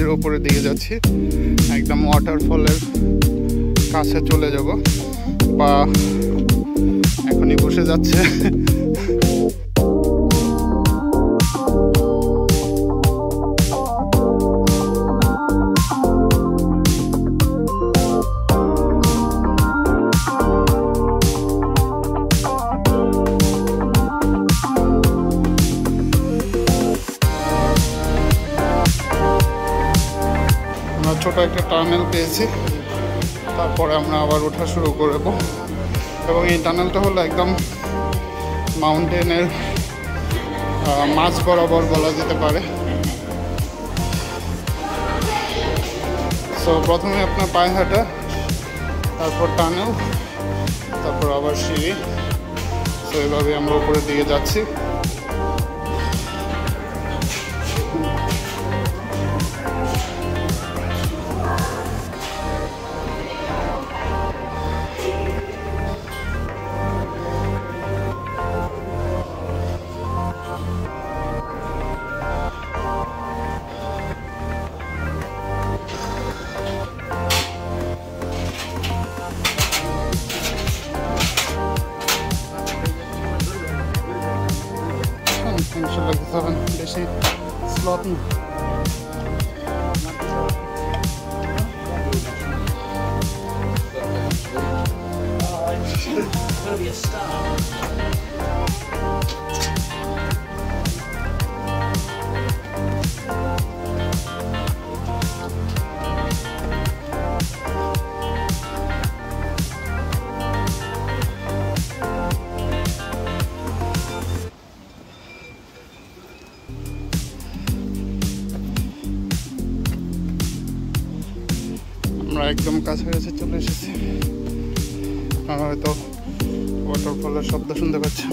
নদীর উপরে দিকে যাচ্ছি, একদম ওয়াটারফলের কাছে চলে যাব বা এখনই বসে যাচ্ছে। ছোট একটা টানেল পেয়েছি, তারপরে আমরা আবার ওঠা শুরু করব। এবং এই টানেলটা হলো একদম মাউন্টেনের মাঝ বরাবর বলা যেতে পারে। সো প্রথমে আপনার পায়ে হাঁটা, তারপর টানেল, তারপর আবার সিঁড়ি। সো এভাবে আমরা উপরের দিকে যাচ্ছি। ইনশাআল্লাহ কিছু হবে না, বেশি স্লট না। আমরা একদম কাছাকাছি চলে এসেছি। আপনারা হয়তো ওয়াটারফলের শব্দ শুনতে পাচ্ছেন।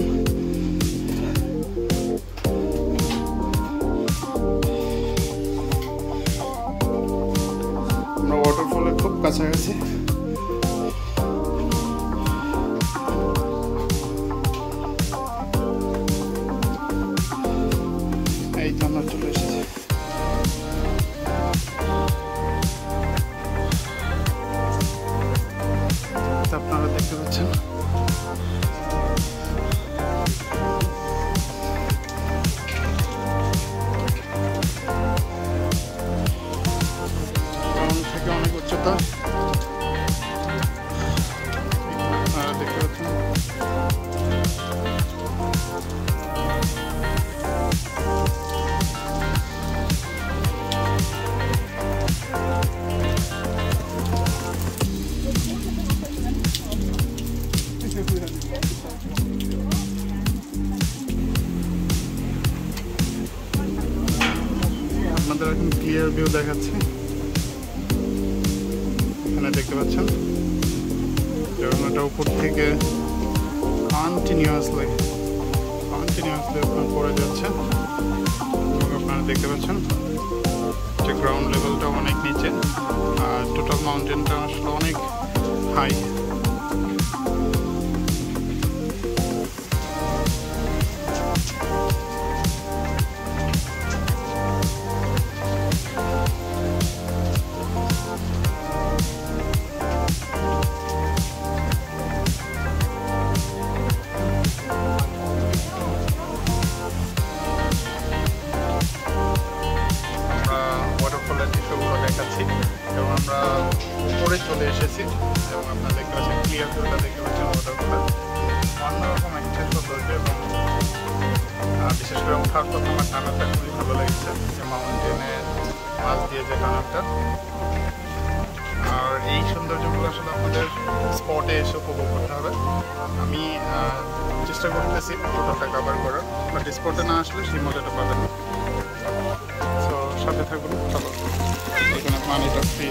আমরা ওয়াটারফলের খুব কাছাকাছি। এই তো আমরা চলে এসেছি। আপনারা দেখতে পাচ্ছেন গ্রাউন্ড থেকে অনেক উচ্চতা। আপনারা দেখতে পাচ্ছেন আপনাদের এখন ক্লিয়ার ভিউ দেখাচ্ছি। এখানে দেখতে পাচ্ছেন ঝর্ণাটা উপর থেকে কন্টিনিউয়াসলি আপনার পড়ে যাচ্ছে। এবং আপনারা দেখতে পাচ্ছেন যে গ্রাউন্ড লেভেলটা অনেক নিচে, আর টোটাল মাউন্টেনটা আসলে অনেক হাই। এবং আমরা উপরে চলে এসেছি এবং আপনারা দেখতে পাচ্ছেন ক্লিয়ার ভিউটা দেখতে পাচ্ছেন ওয়াটারফলের অন্যরকম একটা সৌন্দর্য। এবং বিশেষ করে ওঠার পর আমার টানাটা খুবই ভালো লেগেছে, যে মাউন্টেনের মাছ দিয়ে যে টানাটা। আর এই সৌন্দর্যগুলো আসলে আপনাদের স্পটে এসে উপভোগ করতে হবে। আমি চেষ্টা করতেছি টোটালটা কভার করার, বাট স্পটে না আসলে সেই মজাটা পাবেন না। সো সাথে থাকুন, ভালো এখানে পানিটা ফ্রি।